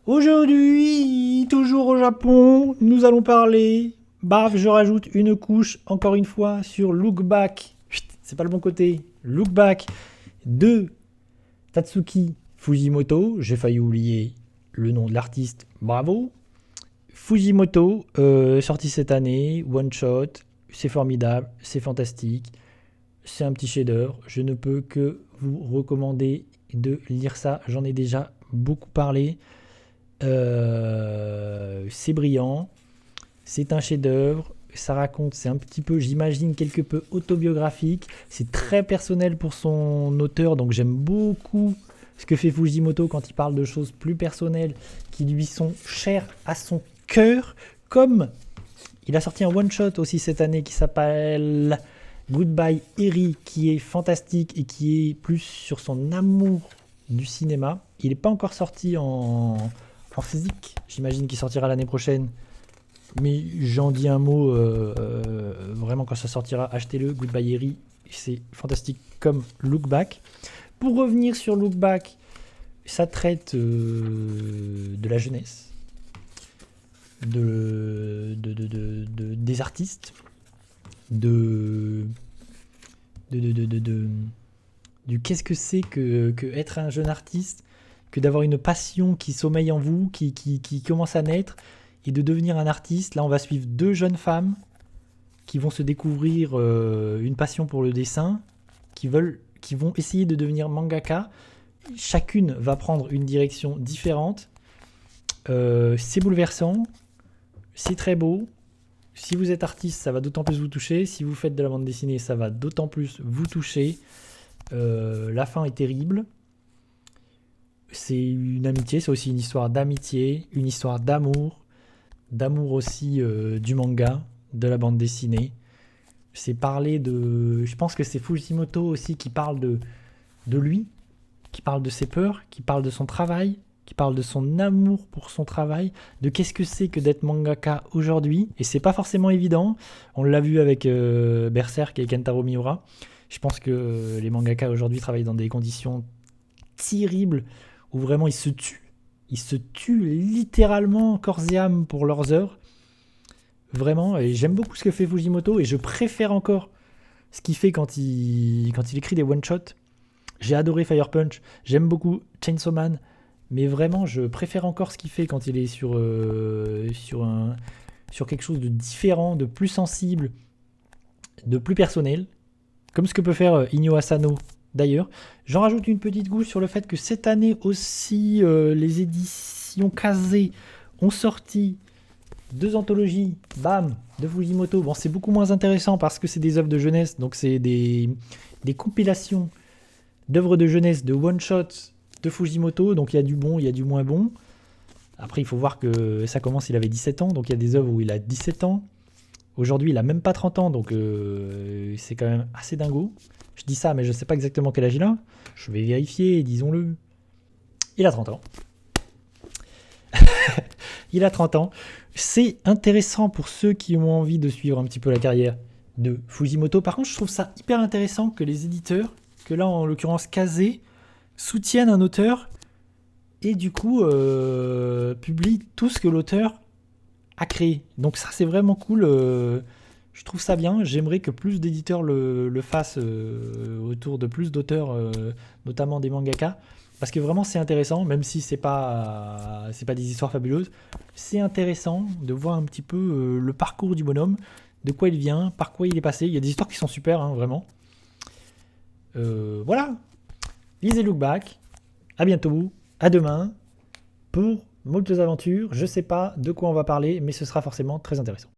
Aujourd'hui, toujours au Japon, nous allons parler. Baf, je rajoute une couche, encore une fois, sur Look Back. Chut, c'est pas le bon côté. Look Back de Tatsuki Fujimoto. J'ai failli oublier le nom de l'artiste. Bravo. Fujimoto, sorti cette année, one shot. C'est formidable, c'est fantastique. C'est un petit chef-d'œuvre. Je ne peux que vous recommander de lire ça. J'en ai déjà beaucoup parlé. C'est brillant, c'est un chef-d'œuvre, ça raconte, c'est un petit peu, j'imagine, quelque peu autobiographique, c'est très personnel pour son auteur, donc j'aime beaucoup ce que fait Fujimoto quand il parle de choses plus personnelles qui lui sont chères à son cœur, comme il a sorti un one-shot aussi cette année qui s'appelle Goodbye Eri, qui est fantastique et qui est plus sur son amour du cinéma. Il n'est pas encore sorti en physique, j'imagine qu'il sortira l'année prochaine. Mais j'en dis un mot, vraiment quand ça sortira, achetez-le, Goodbye Eri, c'est fantastique comme Look Back. Pour revenir sur Look Back, ça traite de la jeunesse, des artistes, du qu'est-ce que c'est que être un jeune artiste, que d'avoir une passion qui sommeille en vous, qui commence à naître, et de devenir un artiste. Là, on va suivre deux jeunes femmes qui vont se découvrir une passion pour le dessin, qui vont essayer de devenir mangaka. Chacune va prendre une direction différente. C'est bouleversant, c'est très beau. Si vous êtes artiste, ça va d'autant plus vous toucher. Si vous faites de la bande dessinée, ça va d'autant plus vous toucher. La fin est terrible. C'est une amitié, c'est aussi une histoire d'amitié, une histoire d'amour aussi du manga, de la bande dessinée. C'est parler de... Je pense que c'est Fujimoto aussi qui parle de lui, qui parle de ses peurs, qui parle de son travail, qui parle de son amour pour son travail, de qu'est-ce que c'est que d'être mangaka aujourd'hui. Et c'est pas forcément évident. On l'a vu avec Berserk et Kentaro Miura. Je pense que les mangaka aujourd'hui travaillent dans des conditions terribles où vraiment ils se tuent. Ils se tuent littéralement corps et âme pour leurs œuvres. Vraiment, et j'aime beaucoup ce que fait Fujimoto et je préfère encore ce qu'il fait quand il écrit des one-shots. J'ai adoré Fire Punch, j'aime beaucoup Chainsaw Man, mais vraiment je préfère encore ce qu'il fait quand il est sur quelque chose de différent, de plus sensible, de plus personnel, comme ce que peut faire Inyo Asano. D'ailleurs, j'en rajoute une petite goutte sur le fait que cette année aussi, les éditions Kazé ont sorti 2 anthologies, bam, de Fujimoto. Bon, c'est beaucoup moins intéressant parce que c'est des œuvres de jeunesse, donc c'est des compilations d'œuvres de jeunesse, de one-shots de Fujimoto, donc il y a du bon, il y a du moins bon. Après, il faut voir que ça commence, il avait 17 ans, donc il y a des œuvres où il a 17 ans. Aujourd'hui, il a même pas 30 ans, donc c'est quand même assez dingo. Je dis ça, mais je sais pas exactement quel âge il a. Je vais vérifier, disons-le. Il a 30 ans. Il a 30 ans. C'est intéressant pour ceux qui ont envie de suivre un petit peu la carrière de Fujimoto. Par contre, je trouve ça hyper intéressant que les éditeurs, que là en l'occurrence Kazé, soutiennent un auteur et du coup publient tout ce que l'auteur a créé. Donc ça, c'est vraiment cool. Je trouve ça bien. J'aimerais que plus d'éditeurs le fassent autour de plus d'auteurs, notamment des mangaka. Parce que vraiment, c'est intéressant, même si c'est pas des histoires fabuleuses. C'est intéressant de voir un petit peu le parcours du bonhomme, de quoi il vient, par quoi il est passé. Il y a des histoires qui sont super, hein, vraiment. Voilà. Lisez Look Back. À bientôt. À demain. Pour moultes aventures. Je sais pas de quoi on va parler, mais ce sera forcément très intéressant.